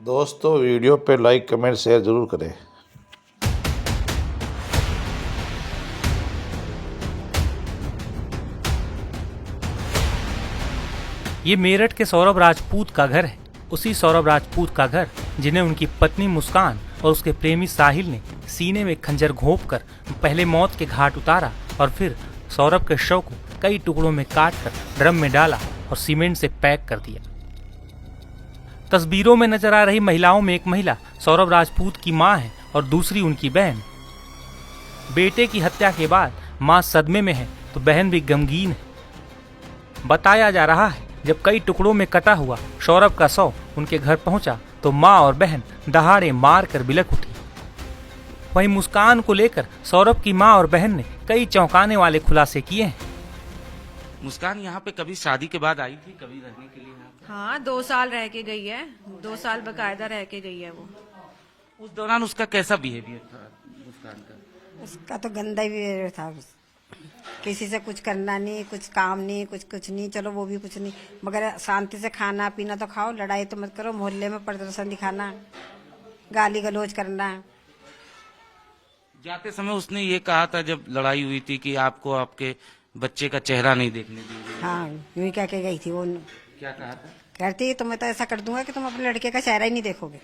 दोस्तों वीडियो पे like comment share ज़रूर करें। ये मेरठ के सौरभ राजपूत का घर है। उसी सौरभ राजपूत का घर जिन्हें उनकी पत्नी मुस्कान और उसके प्रेमी साहिल ने सीने में खंजर घोंपकर पहले मौत के घाट उतारा और फिर सौरभ के शव को कई टुकड़ों में काटकर ड्रम में डाला और सीमेंट से पैक कर दिया। तस्वीरों में नजर आ रही महिलाओं में एक महिला सौरभ राजपूत की मां है और दूसरी उनकी बहन। बेटे की हत्या के बाद मां सदमे में है तो बहन भी गमगीन है। बताया जा रहा है जब कई टुकड़ों में कटा हुआ सौरभ का शव उनके घर पहुंचा तो मां और बहन दहाड़े मार कर बिलख उठी। वहीं मुस्कान को लेकर सौरभ की मां और बहन ने कई चौंकाने वाले खुलासे किए हैं। मुस्कान यहाँ पे कभी शादी के बाद आई थी कभी रहने के लिए यहाँ पे? हाँ 2 साल रह के गई है, 2 साल बकायदा रह के गई है वो। उस दौरान उसका कैसा बिहेवियर था मुस्कान का? उसका तो गंदा ही बिहेवियर था। किसी से कुछ करना नहीं, कुछ काम नहीं, कुछ नहीं। चलो वो भी कुछ नहीं, मगर शांति से खाना पीना तो खाओ, लड़ाई तो मत करो। मोहल्ले में प्रदर्शन दिखाना, गाली गलौज करना। जाते समय उसने ये कहा था जब लड़ाई हुई थी कि आपको आपके बच्चे का चेहरा नहीं देखने देंगे। हाँ यूं ही कह के गई थी वो। क्या कहा था? कहती तो मैं तो ऐसा कर दूंगा कि तुम अपने लड़के का चेहरा ही नहीं देखोगे।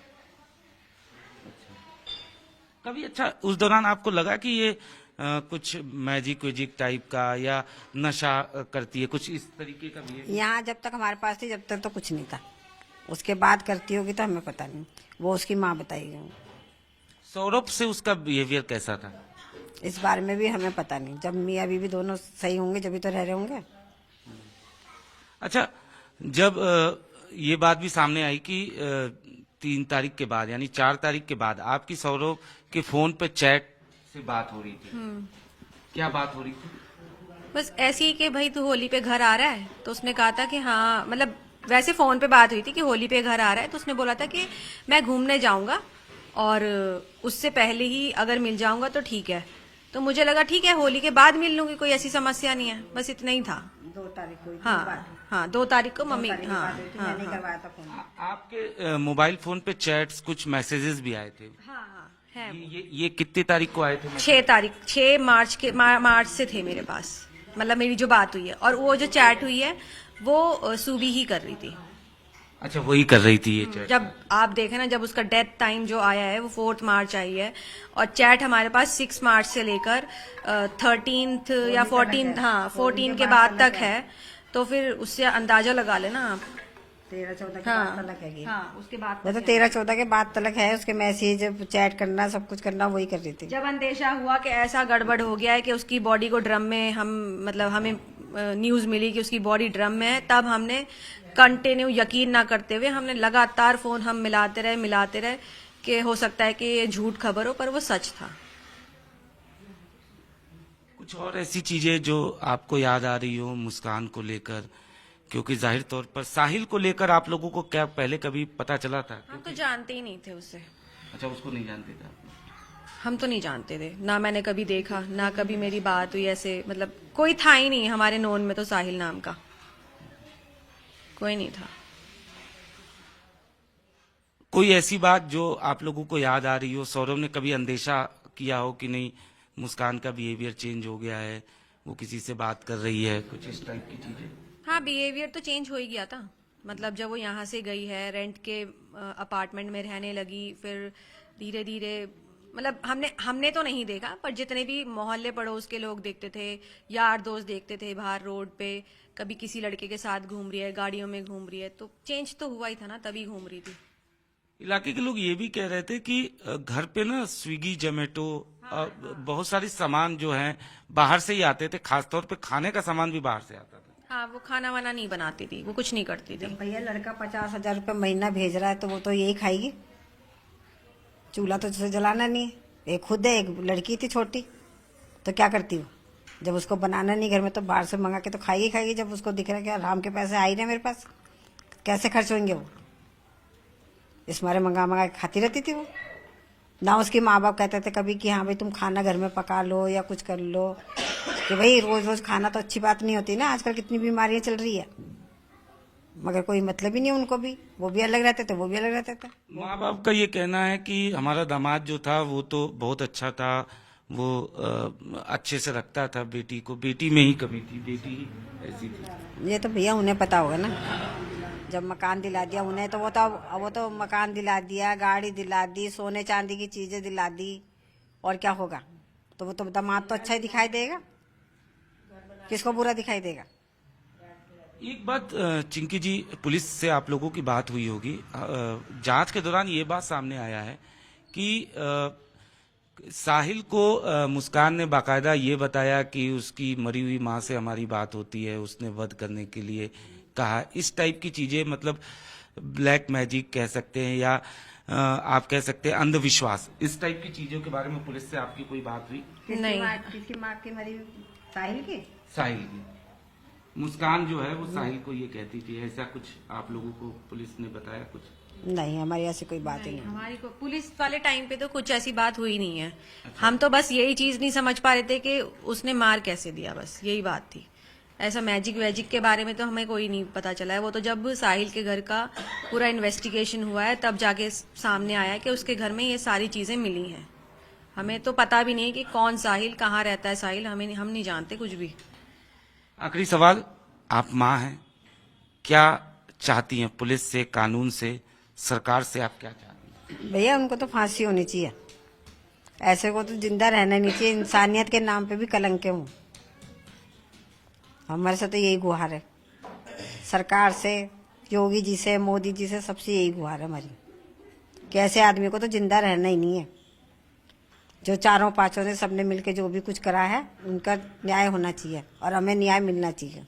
कभी अच्छा उस दौरान आपको लगा कि ये कुछ मैजिक वेजिक टाइप का या नशा करती है, कुछ इस तरीके का बिहेवियर? यहाँ जब तक हमारे पास थी जब तक तो कुछ नहीं था। उसके बाद करती होगी तो हमें पता नहीं, वो उसकी माँ बताएगी। सौरभ से उसका बिहेवियर कैसा था? इस बारे में भी हमें पता नहीं। जब मियाँ बीवी दोनों सही होंगे जब भी तो रह रहे होंगे। अच्छा, जब ये बात भी सामने आई कि 3 तारीख के बाद यानी 4 तारीख के बाद आपकी सौरभ के फोन पे चैट से बात हो रही थी। क्या बात हो रही थी? बस ऐसी ही कि भाई तू होली पे घर आ रहा है, तो उसने कहा था कि हाँ, मतलब वैसे फोन पे बात हुई थी कि होली पे घर आ रहा है, तो उसने बोला था कि मैं घूमने जाऊंगा और उससे पहले ही अगर मिल जाऊंगा तो ठीक है। तो मुझे लगा ठीक है होली के बाद मिल लूंगी, कोई ऐसी समस्या नहीं है। बस इतना ही था। 2 तारीख को। हाँ 2 तारीख को मम्मी। हाँ मैंने करवाया था फोन। आपके मोबाइल फोन पे चैट्स कुछ मैसेजेस भी आए थे। हाँ है। ये कितनी तारीख को आए थे? 6 तारीख 6 मार्च के मार्च से थे मेरे पास, मतलब मेरी जो बात हुई है। और वो जो चैट हुई है वो सूबी ही कर रही थी। अच्छा, वही कर रही थी ये चैट? जब आप देखें ना, जब उसका डेथ टाइम जो आया है वो 4 मार्च आई है और चैट हमारे पास 6 मार्च से लेकर 13 या 14, हाँ 14 के बाद तक है। तो फिर उससे अंदाजा लगा लेना आप। 13-14 के बाद तलक है। हाँ उसके बाद वो तो 13-14 के बाद तलक है। उसके मैसेज चैट करना सब कुछ करना वही कर रही थी। जब अंदेशा हुआ कि ऐसा गड़बड़ हो गया है कि उसकी बॉडी को ड्रम में हमें न्यूज मिली कि उसकी बॉडी ड्रम में है, तब हमने कंटिन्यू यकीन ना करते हुए हमने लगातार फोन हम मिलाते रहे कि हो सकता है कि ये झूठ खबर हो, पर वो सच था। कुछ और ऐसी चीजें जो आपको याद आ रही हो मुस्कान को लेकर? क्योंकि जाहिर तौर पर साहिल को लेकर आप लोगों को क्या पहले कभी पता चला था? हम तो जानते ही नहीं थे उसे। अच्छा, उसको नहीं जानते थे आप? हम तो नहीं जानते थे, ना मैंने कभी देखा, ना कभी मेरी बात हुई ऐसे। मतलब कोई था ही नहीं हमारे नोन में तो साहिल नाम का कोई नहीं था। कोई ऐसी बात जो आप लोगों को याद आ रही हो? सौरभ ने कभी अंदेशा किया हो कि नहीं मुस्कान का बिहेवियर चेंज हो गया है, वो किसी से बात कर रही है, कुछ इस टाइप की चीजें? हाँ बिहेवियर तो चेंज हो ही गया था। मतलब जब वो यहाँ से गई है, रेंट के अपार्टमेंट में रहने लगी, फिर धीरे धीरे, मतलब हमने तो नहीं देखा, पर जितने भी मोहल्ले पड़ोस के लोग देखते थे, यार दोस्त देखते थे बाहर रोड पे, कभी किसी लड़के के साथ घूम रही है, गाड़ियों में घूम रही है, तो चेंज तो हुआ ही था ना, तभी घूम रही थी। इलाके के लोग ये भी कह रहे थे कि घर पे ना स्विगी जोमेटो बहुत सारी सामान जो है बाहर से ही आते थे, खासतौर पे खाने का सामान भी बाहर से आता था। हाँ वो खाना वाना नहीं बनाती थी, वो कुछ नहीं करती थी। भैया लड़का 50,000 रुपये महीना भेज रहा है तो वो तो यही खाएगी। चूल्हा तो जैसे जलाना नहीं है। एक खुद है, एक लड़की थी छोटी, तो क्या करती हो? जब उसको बनाना नहीं घर में तो बाहर से मंगा के तो खाएगी। जब उसको दिख रहा है कि आराम के पैसे आ ही रहे मेरे पास, कैसे खर्च होंगे वो? इस मारे मंगा के खाती रहती थी वो। ना उसके माँ बाप कहते थे कभी कि हाँ भाई तुम खाना घर में पका लो या कुछ कर लो, कि भाई रोज रोज खाना तो अच्छी बात नहीं होती ना। आजकल कितनी बीमारियां चल रही है। मगर कोई मतलब ही नहीं उनको भी, वो भी अलग रहते थे, वो भी अलग रहते थे। माँ बाप का ये कहना है कि हमारा दामाद जो था वो तो बहुत अच्छा था, वो अच्छे से रखता था बेटी को, बेटी में ही कमी थी, बेटी ही ऐसी थी। ये तो भैया उन्हें पता होगा ना, जब मकान दिला दिया उन्हें तो वो तो मकान दिला दिया, गाड़ी दिला दी, सोने चांदी की चीजें दिला दी, और क्या होगा? तो वो तो दामाद तो अच्छा ही दिखाई देगा, किसको बुरा दिखाई देगा? एक बात चिंकी जी, पुलिस से आप लोगों की बात हुई होगी, जांच के दौरान ये बात सामने आया है कि साहिल को मुस्कान ने बाकायदा ये बताया कि उसकी मरी हुई माँ से हमारी बात होती है, उसने वध करने के लिए कहा। इस टाइप की चीजें, मतलब ब्लैक मैजिक कह सकते हैं या आप कह सकते हैं अंधविश्वास, इस टाइप की चीजों के बारे में पुलिस से आपकी कोई बात हुई? नहीं। किसकी माँ की मरी? साहिल की? साहिल की। मुस्कान जो है वो साहिल को ये कहती थी, ऐसा कुछ आप लोगों को पुलिस ने बताया कुछ? नहीं, हमारी ऐसी कोई बात ही नहीं। हमारी को पुलिस वाले टाइम पे तो कुछ ऐसी बात हुई नहीं है। हम तो बस यही चीज नहीं समझ पा रहे थे कि उसने मार कैसे दिया, बस यही बात थी। ऐसा मैजिक वैजिक के बारे में तो हमें कोई नहीं पता चला है। वो तो जब साहिल के घर का पूरा इन्वेस्टिगेशन हुआ है तब जाके सामने आया कि उसके घर में ये सारी चीजें मिली हैं। हमें तो पता भी नहीं कि कौन साहिल, कहाँ रहता है साहिल, हम नहीं जानते कुछ भी। आखिरी सवाल, आप माँ हैं, क्या चाहती हैं पुलिस से, कानून से, सरकार से? आप क्या चाहती हैं? भैया उनको तो फांसी होनी चाहिए, ऐसे को तो जिंदा रहना नहीं चाहिए। इंसानियत के नाम पे भी कलंक हूँ। हमारे से तो यही गुहार है, सरकार से, योगी जी से, मोदी जी से, सबसे यही गुहार है हमारी कि ऐसे आदमी को तो जिंदा रहना ही नहीं है। जो चारों पांचों ने सबने मिलके जो भी कुछ करा है उनका न्याय होना चाहिए और हमें न्याय मिलना चाहिए।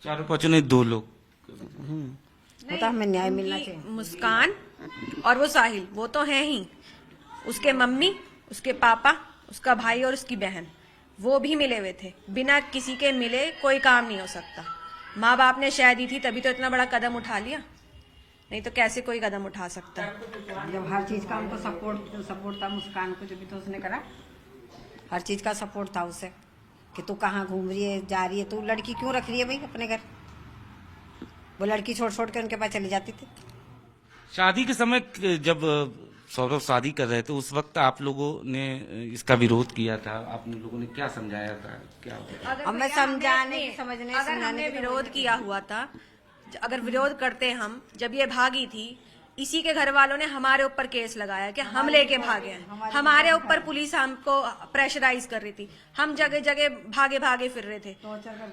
चारों पांचों ने, 2 लोग। वो तो हमें न्याय मिलना उनकी चाहिए। मुस्कान और वो साहिल, वो तो हैं ही। उसके मम्मी, उसके पापा, उसका भाई और उसकी बहन, वो भी मिले हुए थे। बिना किसी के मिले कोई काम नहीं हो सकता। माँ बाप ने शह दी थी तभी तो इतना बड़ा कदम उठा लिया, नहीं तो कैसे कोई कदम उठा सकता है। जब हर चीज का उनको सपोर्ट था मुस्कान को, जो भी तो उसने करा, हर चीज का सपोर्ट था उसे कि तू कहाँ घूम रही है, जा रही है, तू लड़की क्यों रख रही है भाई अपने घर? वो लड़की छोड़ के उनके पास चली जाती थी। शादी के समय जब सौरभ शादी कर रहे थे उस वक्त आप लोगों ने इसका विरोध किया था, आप लोगों ने क्या समझाया था, क्या? हमें समझाने समझने अगर हमने विरोध किया हुआ था, अगर विरोध करते हम, जब ये भागी थी, इसी के घर वालों ने हमारे ऊपर केस लगाया कि हम लेके भागे हैं। हमारे ऊपर पुलिस हमको प्रेशराइज कर रही थी, हम जगह जगह भागे फिर रहे थे,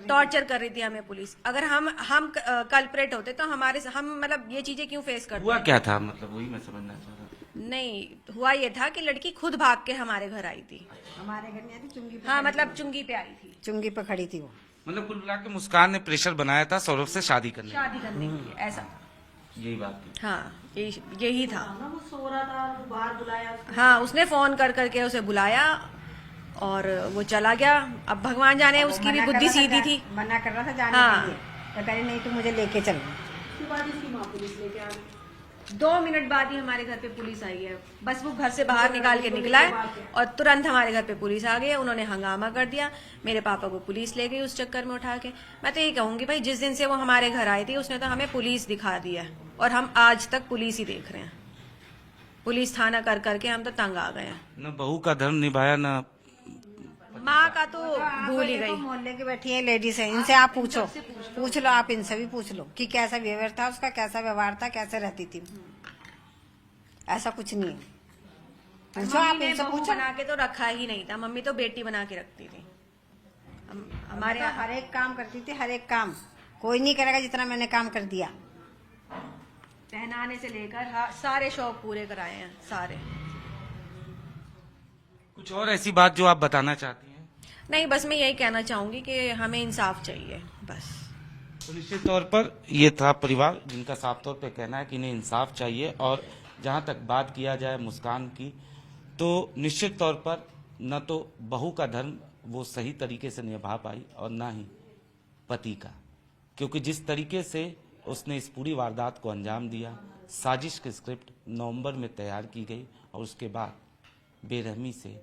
टॉर्चर कर रही थी हमें पुलिस। अगर हम कल्परेट होते तो हम मतलब ये चीजें क्यों फेस करते? हुआ क्या था, मतलब वही मैं समझना चाह रहा था। नहीं, हुआ ये था कि लड़की खुद भाग के हमारे घर आई थी। हमारे घर में आई थी, चुंगी पे हाँ, मतलब चुंगी पे आई थी, चुंगी पे खड़ी थी वो। मतलब कुल मिला के मुस्कान ने प्रेशर बनाया था सौरभ से शादी करने शादी करने के लिए, ऐसा। यही बात थी। हाँ, यही था। वो सो रहा था, बाहर बुलाया। हाँ, उसने फोन कर करके उसे बुलाया और वो चला गया। अब भगवान जाने, उसकी भी बुद्धि सीधी थी। मना कर रहा था जाने के लिए, तो कह रही नहीं, तू मुझे लेके चल। 2 मिनट बाद ही हमारे घर पे पुलिस आई है। बस वो घर से बाहर निकाल के निकला है और तुरंत हमारे घर पे पुलिस आ गई है। उन्होंने हंगामा कर दिया, मेरे पापा को पुलिस ले गई उस चक्कर में उठा के। मैं तो यही कहूंगी भाई, जिस दिन से वो हमारे घर आई थी उसने तो हमें पुलिस दिखा दिया है और हम आज तक पुलिस ही देख रहे हैं। पुलिस थाना कर करके हम तो तंग आ गए हैं। न बहू का धर्म निभाया, न माँ का तो भूल ही गई। मोहल्ले की बैठी है लेडीज है, इनसे आप पूछ लो, आप इनसे भी पूछ लो कि कैसा बिहेवियर था उसका, कैसा व्यवहार था, कैसे रहती थी। ऐसा कुछ नहीं है, पूछो आप इनसे, पूछो। बना के तो रखा ही नहीं था, मम्मी तो बेटी बना के रखती थी। हमारे तो हर एक काम करती थी, हर एक काम। कोई नहीं करेगा जितना मैंने काम कर दिया। पहनाने से लेकर सारे शौक पूरे कराए हैं, सारे। कुछ और ऐसी बात जो आप बताना चाहती हैं? नहीं, बस मैं यही कहना चाहूंगी कि हमें इंसाफ चाहिए, बस। तो निश्चित तौर पर ये था परिवार जिनका साफ तौर पे कहना है कि इन्हें इंसाफ चाहिए। और जहां तक बात किया जाए मुस्कान की, तो निश्चित तौर पर न तो बहू का धर्म वो सही तरीके से निभा पाई और न ही पति का, क्योंकि जिस तरीके से उसने इस पूरी वारदात को अंजाम दिया, साजिश की स्क्रिप्ट नवंबर में तैयार की गई और उसके बाद बेरहमी से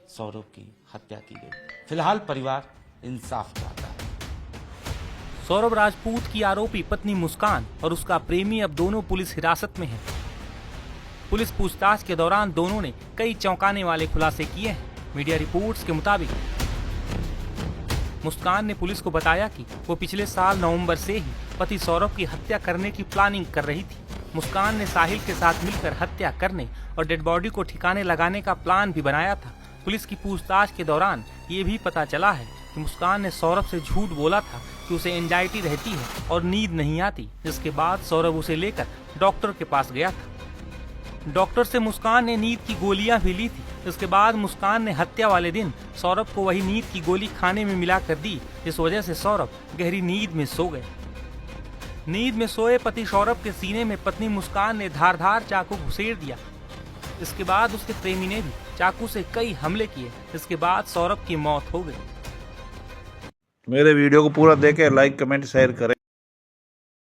सौरभ की हत्या की गई। फिलहाल परिवार इंसाफ चाहता है। सौरभ राजपूत की आरोपी पत्नी मुस्कान और उसका प्रेमी अब दोनों पुलिस हिरासत में हैं। पुलिस पूछताछ के दौरान दोनों ने कई चौंकाने वाले खुलासे किए हैं। मीडिया रिपोर्ट्स के मुताबिक मुस्कान ने पुलिस को बताया कि वो पिछले साल नवंबर से ही पति सौरभ की हत्या करने की प्लानिंग कर रही थी। मुस्कान ने साहिल के साथ मिलकर हत्या करने और डेड बॉडी को ठिकाने लगाने का प्लान भी बनाया था। पुलिस की पूछताछ के दौरान ये भी पता चला है कि मुस्कान ने सौरभ से झूठ बोला था कि उसे एंजाइटी रहती है और नींद नहीं आती, जिसके बाद सौरभ उसे लेकर डॉक्टर के पास गया था। डॉक्टर से मुस्कान ने नींद की गोलियां भी ली थी। इसके बाद मुस्कान ने हत्या वाले दिन सौरभ को वही नींद की गोली खाने में मिला कर दी, जिस वजह से सौरभ गहरी नींद में सो गए। नींद में सोए पति सौरभ के सीने में पत्नी मुस्कान ने धारदार चाकू घुसेड़ दिया। इसके बाद उसके प्रेमी ने भी चाकू से कई हमले किए। इसके बाद सौरभ की मौत हो गई। मेरे वीडियो को पूरा देखें, लाइक कमेंट शेयर करें।